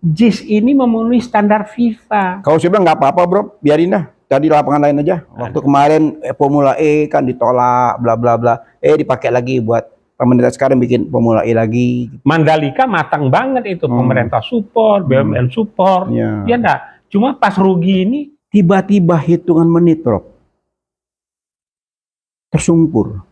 JIS ini memenuhi standar FIFA. Kalau saya bilang nggak apa-apa bro, biarin dah. Tadi lapangan lain aja. Waktu kemarin Formula E kan ditolak, bla bla bla. Dipakai lagi buat pemerintah sekarang bikin Formula E lagi. Mandalika matang banget itu, pemerintah support, BUMN support. Ya enggak. Cuma pas rugi ini tiba-tiba hitungan menit bro, tersungkur.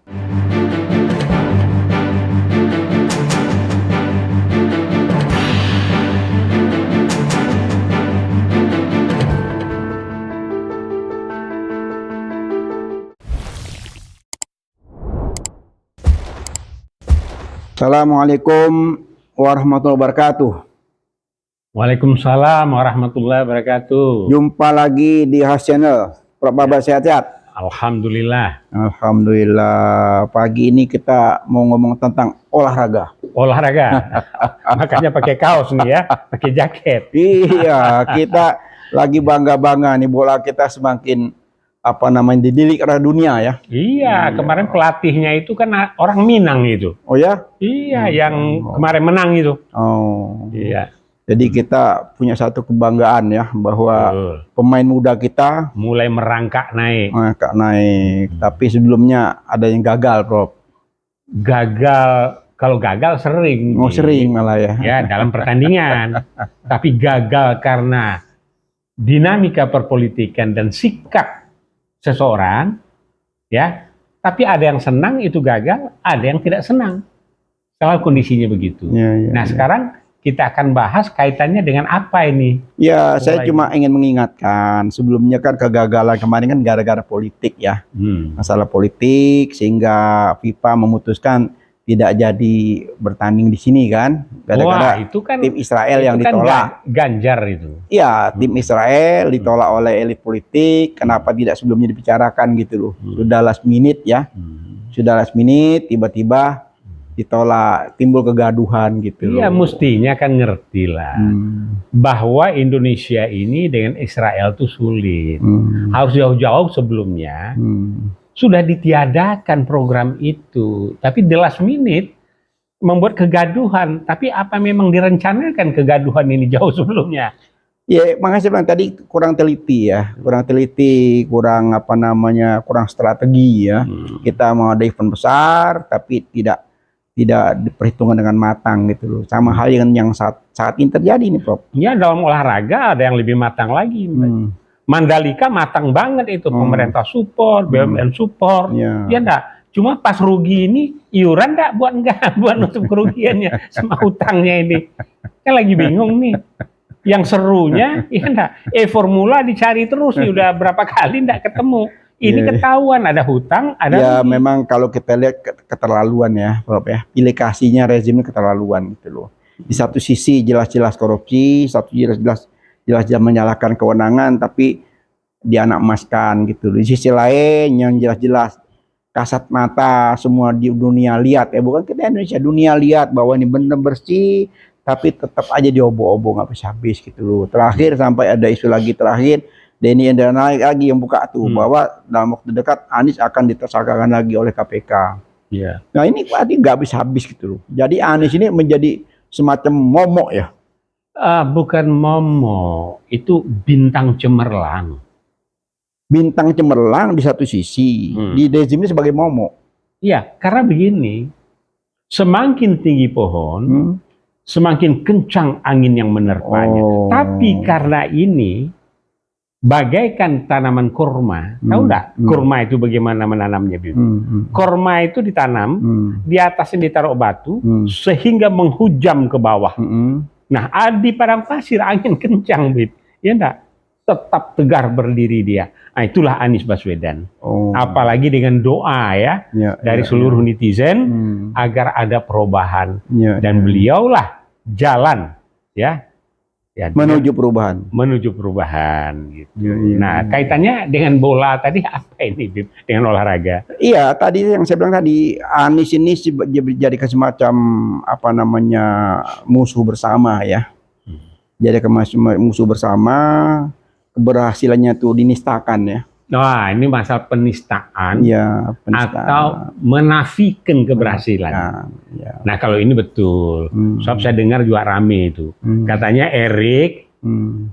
Assalamualaikum warahmatullahi wabarakatuh. Waalaikumsalam warahmatullahi wabarakatuh. Jumpa lagi di Has Channel. Prof Baba sehat-sehat? Alhamdulillah. Alhamdulillah. Pagi ini kita mau ngomong tentang olahraga. Olahraga. Makanya pakai kaos nih ya, pakai jaket. Iya, kita lagi bangga-bangga nih bola kita semakin dididik oleh dunia ya. Iya, kemarin pelatihnya itu kan orang Minang itu. Oh ya? Iya, yang kemarin menang itu. Oh. Iya. Jadi kita punya satu kebanggaan ya bahwa pemain muda kita mulai merangkak naik. Tapi sebelumnya ada yang gagal, Prof. Gagal, kalau gagal sering. Oh, sering malah ya. Ya, dalam pertandingan. Tapi gagal karena dinamika perpolitikan dan sikap seseorang, ya. Tapi ada yang senang itu gagal, ada yang tidak senang. Kalau kondisinya begitu. Nah, sekarang kita akan bahas kaitannya dengan apa ini? Ya, saya cuma ingin mengingatkan, sebelumnya kan kegagalan kemarin kan gara-gara politik ya. Masalah politik sehingga FIFA memutuskan tidak jadi bertanding di sini kan. Gara-gara itu kan tim Israel yang ditolak. Ganjar itu. Iya, tim Israel ditolak oleh elit politik. Kenapa tidak sebelumnya dibicarakan gitu loh. Sudah last minute ya. Sudah last minute tiba-tiba ditolak, timbul kegaduhan gitu. Iya, mestinya kan ngerti lah bahwa Indonesia ini dengan Israel tuh sulit. Harus jauh-jauh sebelumnya sudah ditiadakan program itu, tapi the last minute membuat kegaduhan. Tapi apa memang direncanakan kegaduhan ini jauh sebelumnya? Ya, makanya saya bilang tadi kurang teliti ya, kurang kurang strategi ya. Kita mau ada event besar, tapi tidak diperhitungkan dengan matang gitu loh. Sama hal yang saat ini terjadi nih, Prof. Ya, dalam olahraga ada yang lebih matang lagi. Mandalika matang banget itu, pemerintah support, BUMN support. Ya enggak. Cuma pas rugi ini iuran enggak buat nutup kerugiannya sama hutangnya ini. Kan lagi bingung nih. Yang serunya ya enggak, formula dicari terus nih, udah berapa kali enggak ketemu. Ini ketahuan ada hutang, ada ya rugi. Memang kalau kita lihat keterlaluan ya, Prof ya. Pilih kasihnya rezimnya keterlaluan gitu loh. Di satu sisi jelas-jelas korupsi, satu jelas-jelas menyalahkan kewenangan, tapi dianak emaskan gitu. Di sisi lain yang jelas-jelas kasat mata semua di dunia lihat, bukan kita Indonesia, dunia lihat bahwa ini benar bersih, tapi tetap aja diobo-obo nggak habis gitu loh. Terakhir sampai ada isu lagi terakhir, Denny Indra naik lagi yang buka tuh bahwa dalam waktu dekat Anies akan ditersangkakan lagi oleh KPK. Nah ini berarti nggak habis gitu loh. Jadi Anies ini menjadi semacam momok ya. Bukan momok, itu bintang cemerlang. Bintang cemerlang di satu sisi, di rezim ini sebagai momok. Iya, karena begini, semakin tinggi pohon, semakin kencang angin yang menerpanya. Tapi karena ini bagaikan tanaman kurma, tahu enggak? Kurma itu bagaimana menanamnya, Bib? Kurma itu ditanam, di atasnya ditaruh batu, sehingga menghujam ke bawah. Nah, di padang pasir angin kencang, Bib. Ya enggak? Tetap tegar berdiri dia. Nah, itulah Anies Baswedan. Apalagi dengan doa ya dari seluruh netizen agar ada perubahan. Dan beliaulah jalan ya menuju perubahan. Menuju perubahan gitu. Nah, kaitannya dengan bola tadi apa ini, Bib? Dengan olahraga? Iya, tadi yang saya bilang tadi, Anies ini jadi semacam musuh bersama ya. Jadi musuh bersama, keberhasilannya tuh dinistakan ya. Wah, ini masalah penistaan Ya, penistaan. atau menafikan keberhasilan. Ya. Nah, kalau ini betul. Sebab saya dengar juga rame itu. Katanya Erik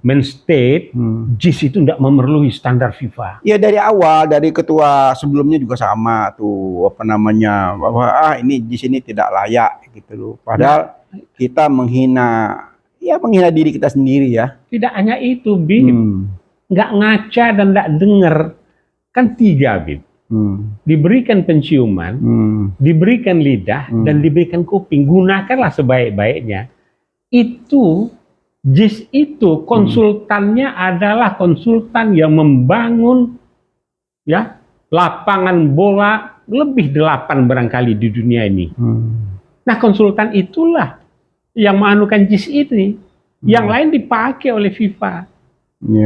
menstate JIS itu tidak memerlukan standar FIFA. Ya dari awal, dari ketua sebelumnya juga sama tuh, apa namanya, bahwa ini JIS ini tidak layak gitu loh. Padahal kita menghina diri kita sendiri ya. Tidak hanya itu, Bib. Nggak ngaca dan nggak dengar. Kan 3, Bib. Diberikan penciuman, diberikan lidah, dan diberikan kuping. Gunakanlah sebaik-baiknya. Itu JIS itu konsultannya adalah konsultan yang membangun ya lapangan bola lebih 8 barangkali di dunia ini. Nah, konsultan itulah yang menganukan JIS ini. Yang lain dipakai oleh FIFA.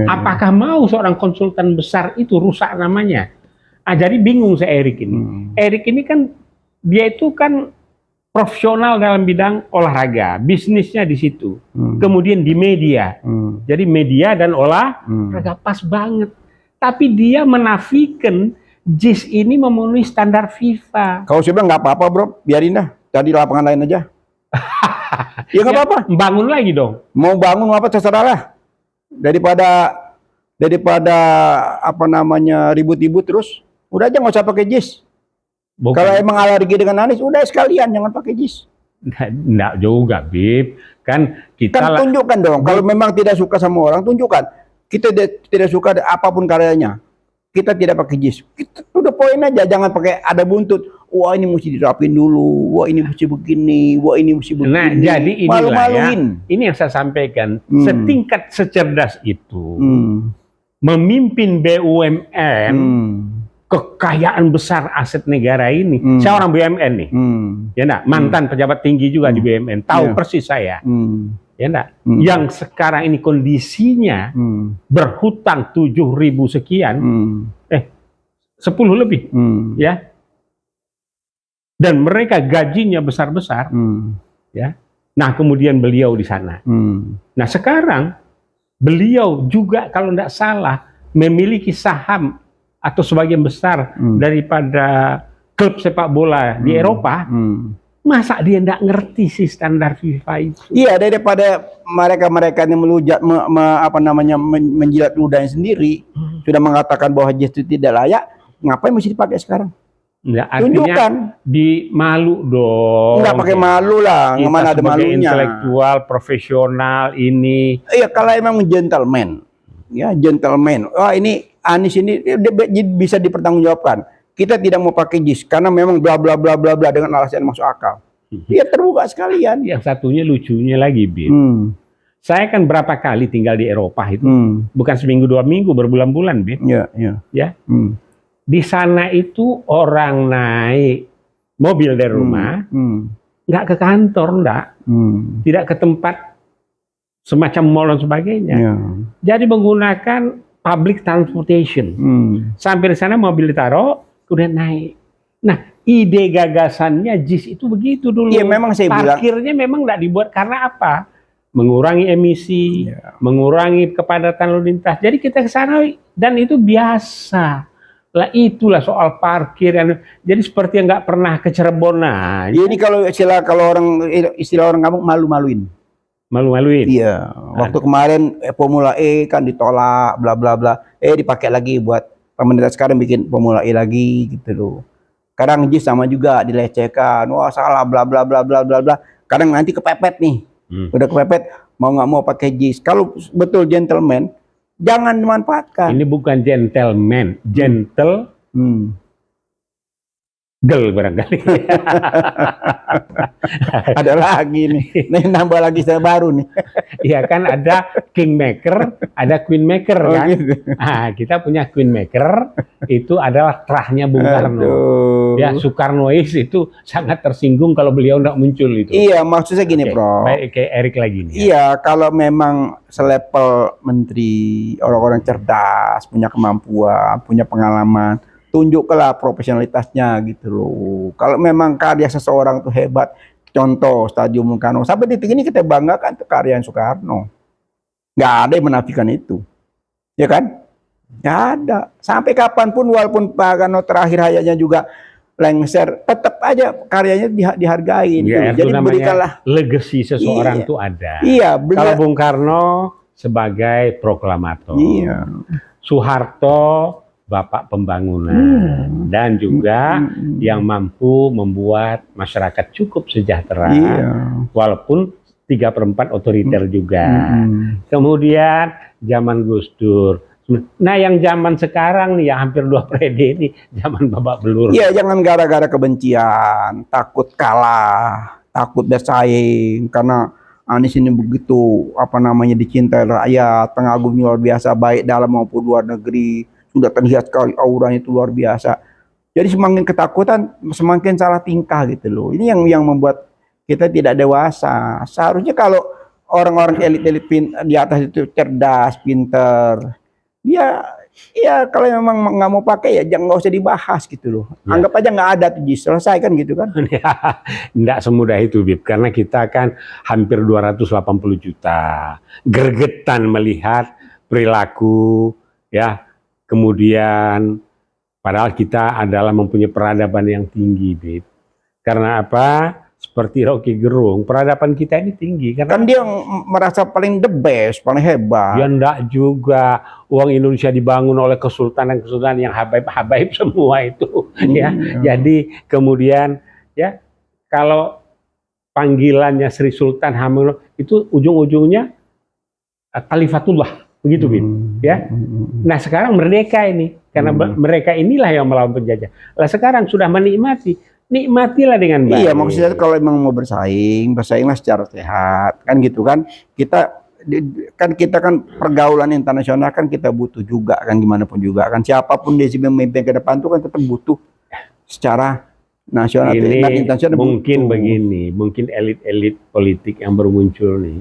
Apakah mau seorang konsultan besar itu rusak namanya? Jadi bingung saya Erik ini. Erik ini kan dia itu kan profesional dalam bidang olahraga, bisnisnya di situ. Kemudian di media. Jadi media dan olahraga pas banget. Tapi dia menafikan JIS ini memenuhi standar FIFA. Kalau saya bilang nggak apa-apa bro, biarin dah, cari lapangan lain aja. Ya nggak apa-apa. Bangun lagi dong. Mau bangun apa terserah lah. Daripada apa namanya ribut-ribut terus, udah aja nggak usah pakai JIS. Kalau emang alergi dengan Anies, udah sekalian jangan pakai JIS. Nggak juga, Bib. Kan kita kan tunjukkan dong. Kalau memang tidak suka sama orang, tunjukkan. Kita tidak suka apapun karyanya. Kita tidak pakai JIS. Kita udah poin aja, jangan pakai ada buntut. Wah ini mesti dirapin dulu. Wah ini mesti begini. Wah ini mesti begini. Nah jadi inilah malu-maluin. Ya. Ini yang saya sampaikan. Setingkat secerdas itu memimpin BUMN. Kekayaan besar aset negara ini. Saya orang BUMN nih. Ya enggak? Mantan pejabat tinggi juga di BUMN. Tahu persis saya. Ya enggak? Yang sekarang ini kondisinya berhutang 7.000 sekian. 10 lebih. Ya. Dan mereka gajinya besar-besar. Ya. Nah, kemudian beliau di sana. Nah, sekarang beliau juga kalau enggak salah memiliki saham atau sebagian besar daripada klub sepak bola di Eropa, masa dia tidak ngerti sih standar FIFA itu? Iya, daripada mereka yang melujat, menjilat ludahnya sendiri, sudah mengatakan bahwa JIS itu tidak layak, ngapain mesti dipakai sekarang? Nggak, tunjukkan di malu dong. Nggak pakai malu lah, mana ada malunya. Intelektual, profesional ini. Iya, kalau emang gentleman, ya gentleman. Wah ini Anies ini bisa dipertanggungjawabkan. Kita tidak mau pakai JIS karena memang bla bla bla bla bla dengan alasan yang masuk akal. Dia terbuka sekalian. Yang satunya lucunya lagi, Bib. Saya kan berapa kali tinggal di Eropa itu, bukan seminggu 2 minggu, berbulan-bulan, Bib. Ya. Di sana itu orang naik mobil dari rumah, nggak ke kantor, tidak ke tempat semacam mall dan sebagainya. Jadi menggunakan public transportation. Sampai di sana mobil ditaruh, kemudian naik. Nah, ide gagasannya JIS itu begitu dulu. Iya, memang saya parkirnya memang nggak dibuat karena apa? Mengurangi emisi, mengurangi kepadatan lalu lintas. Jadi kita ke sana dan itu biasa. Lah itulah soal parkir. Jadi seperti yang nggak pernah ke Cirebon. Nah, ini kalau istilah orang kampung malu-maluin. Malu-maluin. Iya. Waktu kemarin Formula E kan ditolak, bla bla bla. Dipakai lagi buat pemerintah sekarang bikin Formula E lagi gitu loh. Kadang JIS sama juga dilecehkan. Wah salah, bla bla bla bla bla bla. Kadang nanti kepepet nih. Udah kepepet, mau nggak mau pakai JIS. Kalau betul gentleman, jangan dimanfaatkan. Ini bukan gentleman, gentle. Gel barangkali. Ada lagi nih, nambah lagi saya baru nih. Iya kan ada kingmaker, ada queenmaker kan. Gitu. Nah, kita punya queenmaker itu adalah terahnya Bung Karno. Ya Soekarnois itu sangat tersinggung kalau beliau tidak muncul itu. Iya maksudnya gini Bro. Baik kayak Erik lagi nih. Iya kalau memang selevel menteri, orang-orang cerdas, punya kemampuan, punya pengalaman, tunjuklah profesionalitasnya gitu loh. Kalau memang karya seseorang tuh hebat, contoh Stadium Bung Karno, sampai detik ini kita banggakan tuh karya Soekarno. Nggak ada yang menafikan itu, ya kan? Nggak ada. Sampai kapanpun walaupun Pak Karno terakhir hayatnya juga lengser, tetap aja karyanya dihargai. Ya, Gitu. itu Jadi namanya berikanlah. legacy seseorang Iya. tuh ada. Iya, Kalau benar. Bung Karno sebagai proklamator, Iya. Soeharto bapak pembangunan, dan juga yang mampu membuat masyarakat cukup sejahtera, Iya. walaupun 3/4 otoriter juga. Kemudian zaman Gus Dur. Nah, yang zaman sekarang nih, yang hampir 2 periode ini, zaman babak belur. Iya, jangan gara-gara kebencian, takut kalah, takut bersaing, karena Anies ini begitu dicintai rakyat, pengagum luar biasa baik dalam maupun luar negeri, sudah terlihat sekali auranya itu luar biasa. Jadi semakin ketakutan, semakin salah tingkah gitu loh. Ini yang membuat kita tidak dewasa. Seharusnya kalau orang-orang elit-elit di atas itu cerdas, pinter, dia ya kalau memang nggak mau pakai ya jangan, nggak usah dibahas gitu loh. Ya. Anggap aja nggak ada, selesai kan gitu kan. Nggak semudah itu, Bib, karena kita kan hampir 280 juta. Gergetan melihat perilaku, ya. Kemudian padahal kita adalah mempunyai peradaban yang tinggi, Bib. Karena apa? Seperti Rocky Gerung, peradaban kita ini tinggi. Karena Kan dia merasa paling the best, paling hebat. ya enggak juga. Uang Indonesia dibangun oleh kesultanan-kesultanan yang habaib-habaib semua itu. Ya. Jadi kemudian ya kalau panggilannya Sri Sultan Hamengkubuwono itu ujung-ujungnya Khalifatullah, begitu, Bin. Ya. Nah, sekarang merdeka ini karena mereka inilah yang melawan penjajah. Lah sekarang sudah menikmati, nikmatilah dengan baik. Iya, maksudnya kalau memang mau bersainglah secara sehat, kan gitu kan. Kita kan pergaulan internasional kan kita butuh juga kan, gimana pun juga kan, siapapun dia memimpin ke depan tuh kan tetap butuh secara nasional dan internasional. Mungkin begini, mungkin elit-elit politik yang bermuncul nih,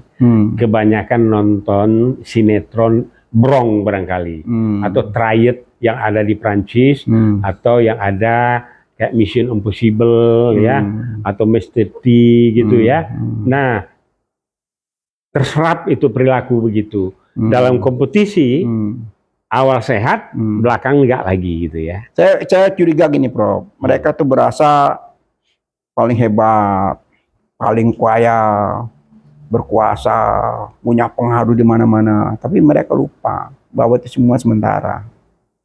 kebanyakan nonton sinetron Brong barangkali, atau Triad yang ada di Prancis, atau yang ada kayak Mission Impossible ya, atau Mr. T gitu ya. Nah, terserap itu perilaku begitu. Dalam kompetisi, awal sehat, belakang enggak lagi gitu ya. Saya curiga gini, Prof. Mereka tuh berasa paling hebat, paling kaya, berkuasa, punya pengaruh di mana-mana. Tapi mereka lupa bahwa itu semua sementara.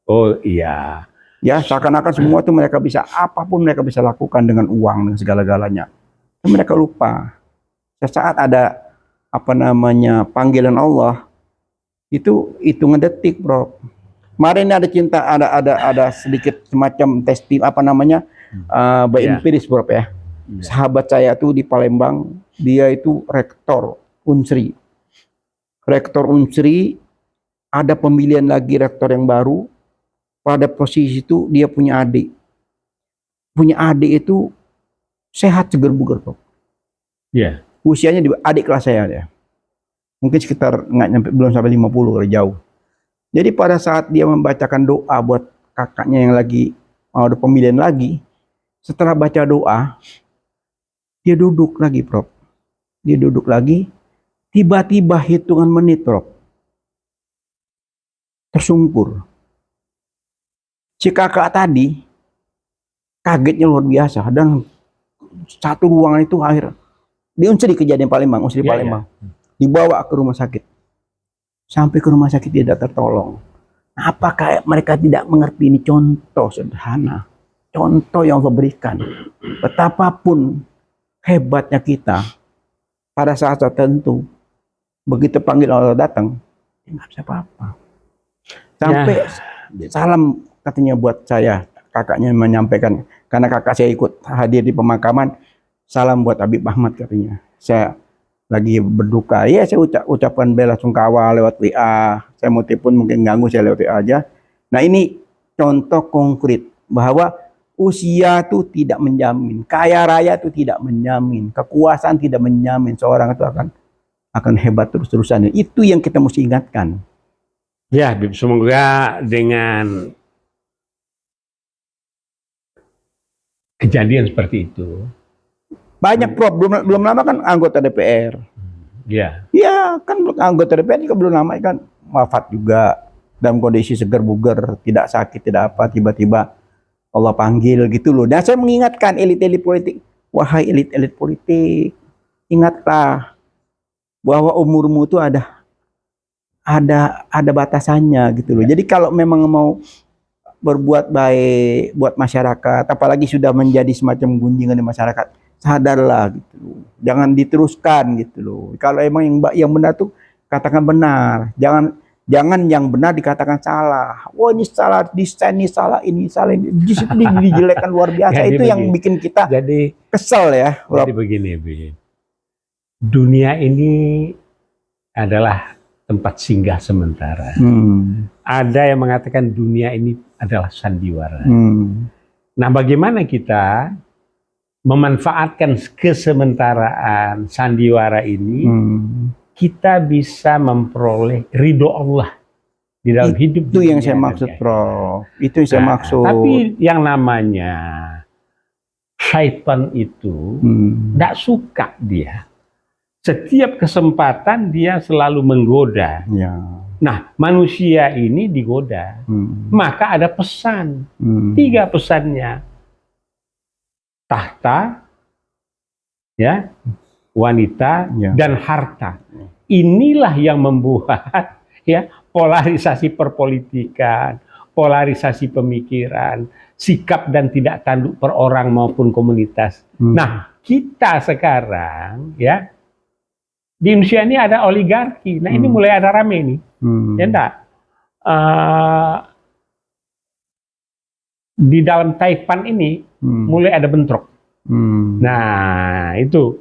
Oh iya. Ya, seakan-akan semua itu mereka bisa, apapun mereka bisa lakukan dengan uang, dengan segala-galanya. Dan mereka lupa. Sesaat ada panggilan Allah, itu hitungan detik, Bro. Kemarin ada sedikit semacam testing by empiris, Bro ya. Sahabat saya tuh di Palembang, dia itu rektor Unsri. Rektor Unsri, ada pemilihan lagi rektor yang baru. Pada posisi itu dia punya adik. Punya adik itu sehat, seger bugar, Bro. Iya. Usianya adik kelas saya ya. Mungkin sekitar belum sampai 50 kalau jauh. Jadi pada saat dia membacakan doa buat kakaknya yang lagi mau ada pemilihan lagi, setelah baca doa, dia duduk lagi, Prof. Dia duduk lagi, tiba-tiba hitungan menit, Prof, tersungkur. Si kakak tadi kagetnya luar biasa, dan satu ruangan itu di Unsri, kejadian Palembang, Unsri Palembang. Dibawa ke rumah sakit. Sampai ke rumah sakit dia tidak tertolong. Apakah mereka tidak mengerti? Ini contoh sederhana, contoh yang Allah berikan. Betapapun hebatnya kita, pada saat tertentu, begitu panggil Allah datang, nggak bisa apa-apa. Sampai salam katanya buat saya, kakaknya menyampaikan, karena kakak saya ikut hadir di pemakaman, salam buat Habib Ahmad katanya. Saya lagi berduka, ya saya ucapan bela sungkawa lewat WA. Saya mau telepon mungkin ganggu, saya lewat WA aja. Nah, ini contoh konkret bahwa usia itu tidak menjamin, kaya raya itu tidak menjamin, kekuasaan tidak menjamin seorang itu akan hebat terus-terusan. Itu yang kita mesti ingatkan. Ya, Bib, semoga dengan kejadian seperti itu. Banyak, Prof, belum lama kan anggota DPR. Iya. Ya, kan anggota DPR juga belum lama kan wafat juga. dalam kondisi segar bugar, tidak sakit, tidak apa, tiba-tiba Allah panggil gitu loh. Dan saya mengingatkan elit-elit politik, wahai elit-elit politik, ingatlah bahwa umurmu itu ada batasannya gitu loh. Jadi kalau memang mau berbuat baik buat masyarakat, apalagi sudah menjadi semacam gunjingan di masyarakat, sadarlah gitu loh. Jangan diteruskan gitu loh. Kalau emang yang benar tuh katakan benar. Jangan yang benar dikatakan salah. Wah, ini salah desain, ini salah ini, di situ dijelekkan luar biasa. Jadi Itu yang bikin kita kesel ya. Jadi begini, Bi. Dunia ini adalah tempat singgah sementara. Ada yang mengatakan dunia ini adalah sandiwara. Nah, bagaimana kita memanfaatkan kesementaraan sandiwara ini, kita bisa memperoleh ridho Allah di dalam hidup. Itu yang saya maksud, Prof. Itu yang saya maksud. Tapi yang namanya syaitan itu tidak suka dia. Setiap kesempatan dia selalu menggoda. Ya. Nah, manusia ini digoda. Maka ada pesan. 3 pesannya. Tahta, ya, wanita, dan harta. Inilah yang membuat ya polarisasi perpolitikan, polarisasi pemikiran, sikap dan tidak tanduk per orang maupun komunitas. Nah, kita sekarang ya di Indonesia ini ada oligarki. Nah, ini mulai ada rame nih. Ya enggak? Di dalam Taipan ini mulai ada bentrok. Nah, itu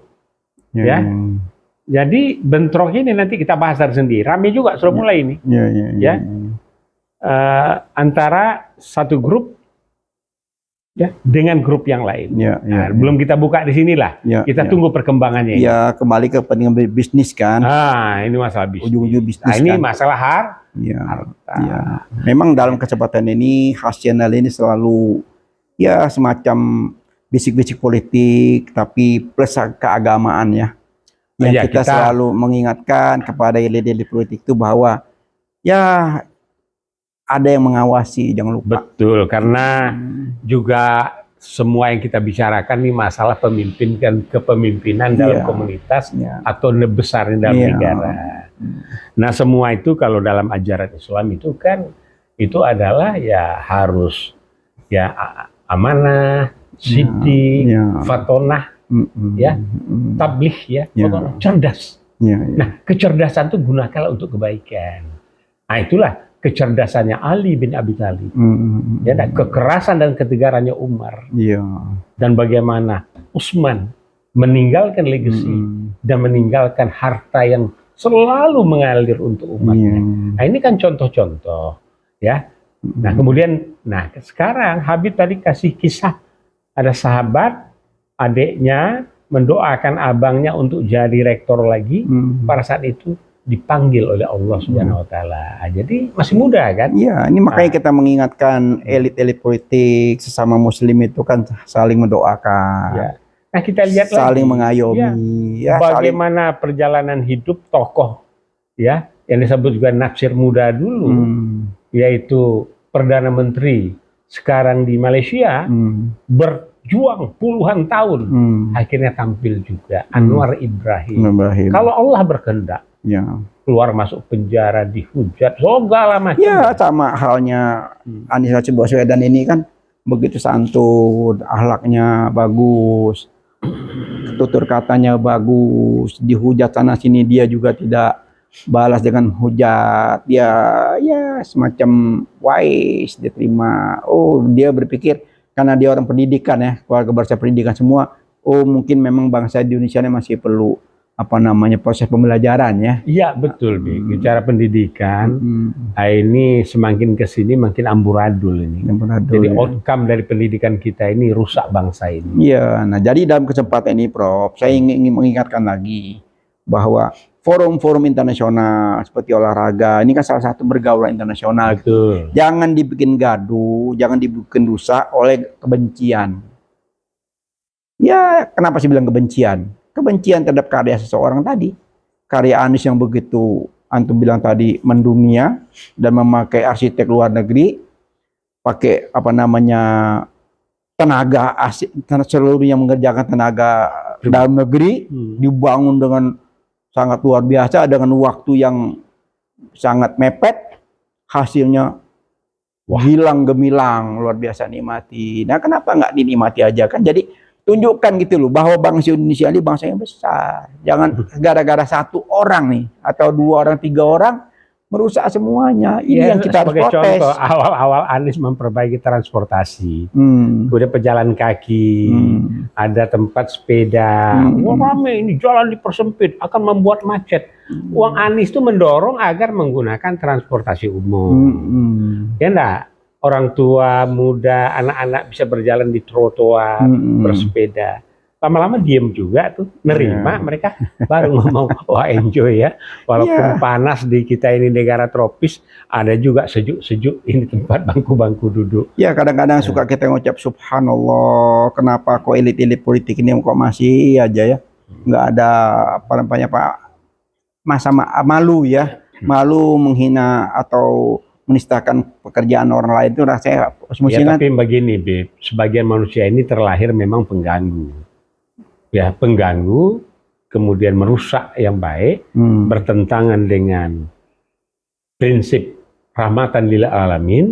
ya. Jadi bentrok ini nanti kita bahas sendiri. Rame juga sudah mulai ini. Ya. Antara satu grup ya dengan grup yang lain. Belum kita buka di sinilah. Kita tunggu perkembangannya. Ya, kembali ke kepentingan bisnis kan. Ini masalah bisnis. Ujung-ujung bisnis. Nah, ini kan? masalah harta. Ya. Memang dalam kesempatan ini khas channel ini selalu ya semacam bisik-bisik politik, tapi plus keagamaan ya. Yang kita selalu mengingatkan kepada elit-elit politik itu bahwa ya ada yang mengawasi, jangan lupa. Betul, karena juga semua yang kita bicarakan ini masalah kepemimpinan dalam komunitas atau besarnya dalam negara. Nah, semua itu kalau dalam ajaran Islam itu kan itu adalah ya harus ya amanah, siddiq, fatonah, ya, tabligh ya, cerdas. Nah, kecerdasan itu gunakanlah untuk kebaikan. Nah, itulah kecerdasannya Ali bin Abi Thalib, ya, kekerasan dan ketegarannya Umar, dan bagaimana Utsman meninggalkan legacy dan meninggalkan harta yang selalu mengalir untuk umatnya. Nah, ini kan contoh-contoh, ya. Nah, kemudian, sekarang Habib tadi kasih kisah ada sahabat adiknya mendoakan abangnya untuk jadi rektor lagi. Pada saat itu dipanggil oleh Allah Subhanahu Wa Taala. Jadi masih muda kan? Iya, ini makanya kita mengingatkan elit-elit politik sesama Muslim itu kan saling mendoakan. Ya. Nah, kita lihat saling lagi, mengayomi. Ya, bagaimana perjalanan hidup tokoh ya yang disebut juga natsir muda dulu, yaitu Perdana Menteri sekarang di Malaysia, berjuang puluhan tahun, akhirnya tampil juga Anwar Ibrahim. Kalau Allah berkehendak, keluar masuk penjara, dihujat, segala macam. Ya, sama halnya Anies Rashid Baswedan ini kan begitu santun, akhlaknya bagus, tutur katanya bagus, dihujat sana sini dia juga tidak balas dengan hujat. Dia ya semacam wise, dia terima. Oh, dia berpikir karena dia orang pendidikan ya, keluarga besar pendidikan semua. Oh, mungkin memang bangsa di Indonesia ini masih perlu proses pembelajaran ya. Iya, betul, bicara pendidikan. Ini semakin kesini makin amburadul ini. Jadi outcome dari pendidikan kita ini rusak bangsa ini. Iya, nah jadi dalam kesempatan ini Prof, saya ingin mengingatkan lagi bahwa forum-forum internasional seperti olahraga ini kan salah satu pergaulan internasional. Betul. Jangan dibikin gaduh, jangan dibikin rusak oleh kebencian. Ya, kenapa sih bilang kebencian? Kebencian terhadap karya seseorang tadi. Karya Anies yang begitu antum bilang tadi mendunia dan memakai arsitek luar negeri, pakai apa namanya tenaga asing, seluruhnya mengerjakan tenaga dalam negeri, dibangun dengan sangat luar biasa dengan waktu yang sangat mepet, hasilnya hilang gemilang, luar biasa nikmati. Nah, kenapa nggak dinikmati aja kan? Jadi tunjukkan gitu loh bahwa bangsa Indonesia ini bangsa yang besar. Jangan gara-gara satu orang nih atau 2 orang, 3 orang merusak semuanya. Ini yang kita harus protes. Contoh, awal-awal Anies memperbaiki transportasi, udah pejalan kaki, ada tempat sepeda. Wah, rame ini, jalan dipersempit, akan membuat macet. Uang Anies itu mendorong agar menggunakan transportasi umum. Ya enggak? Orang tua, muda, anak-anak bisa berjalan di trotoar, bersepeda. Lama-lama diem juga tuh, nerima mereka baru ngomong, wah enjoy ya. Walaupun panas di kita ini negara tropis, ada juga sejuk-sejuk ini tempat bangku-bangku duduk. Ya kadang-kadang suka kita ngucap subhanallah, kenapa kok elit-elit politik ini kok masih aja ya, nggak ada apa namanya Pak, masa malu ya, malu menghina atau menistakan pekerjaan orang lain itu rasanya ya, tapi begini Beb, sebagian manusia ini terlahir memang pengganggu. Ya, pengganggu, kemudian merusak yang baik, bertentangan dengan prinsip rahmatan lil alamin.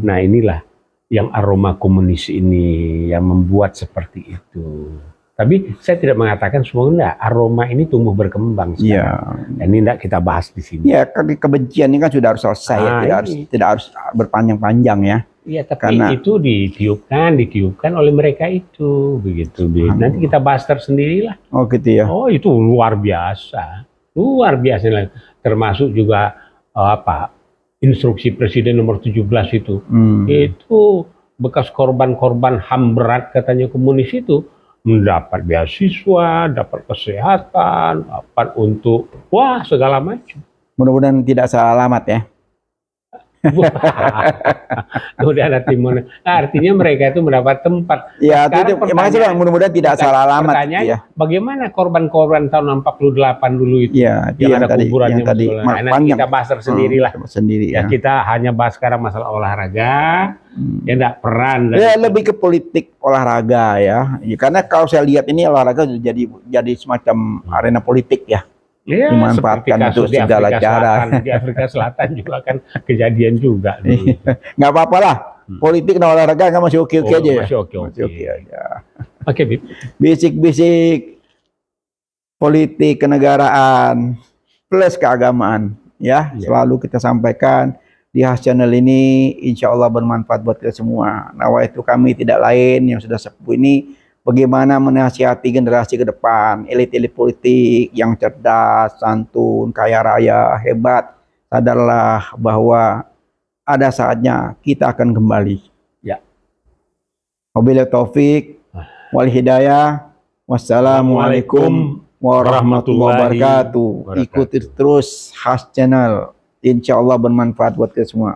Nah, inilah yang aroma komunis ini yang membuat seperti itu. Tapi saya tidak mengatakan semua enggak, aroma ini tumbuh berkembang sekarang. Ini enggak kita bahas di sini. Ya, kebencian ini kan sudah harus selesai, tidak harus berpanjang-panjang ya. Iya, tapi itu ditiupkan oleh mereka itu, begitu. Nanti kita bahas tersendirilah. Oh gitu ya. Oh, itu luar biasa, termasuk juga instruksi Presiden nomor 17 itu. Itu bekas korban-korban HAM berat katanya komunis itu mendapat beasiswa, dapat kesehatan, dapat untuk segala macam. Mudah-mudahan tidak salah alamat ya. Udah ada timun. Artinya mereka itu mendapat tempat. Ya, makanya mudah-mudahan tidak salah alamat. Pertanyaannya, bagaimana korban-korban tahun 48 dulu itu? Ya, yang ada kuburannya. Nanti kita bahas tersendiri lah. Ya. Kita hanya bahas sekarang masalah olahraga. Ya, enggak peran. Ya, lebih ke politik olahraga ya. Karena kalau saya lihat ini olahraga jadi semacam arena politik ya. Ya, dimanfaatkan untuk segala cara. Di Afrika Selatan juga kan kejadian juga. Nggak apa-apa lah. Politik dan olahraga kan masih oke-oke aja ya. Masih oke aja. Oke, Bib. Basic politik kenegaraan plus keagamaan ya. Selalu kita sampaikan di Has Channel ini, insya Allah bermanfaat buat kita semua. Nawaitu kami tidak lain yang sudah sepuh ini, bagaimana menasihati generasi ke depan, elit-elit politik yang cerdas, santun, kaya raya, hebat. Sadarlah bahwa ada saatnya kita akan kembali. Ya. Wabillahi taufik wal hidayah. Wassalamualaikum warahmatullahi wabarakatuh. Ikuti terus Has Channel. Insya Allah bermanfaat buat kita semua.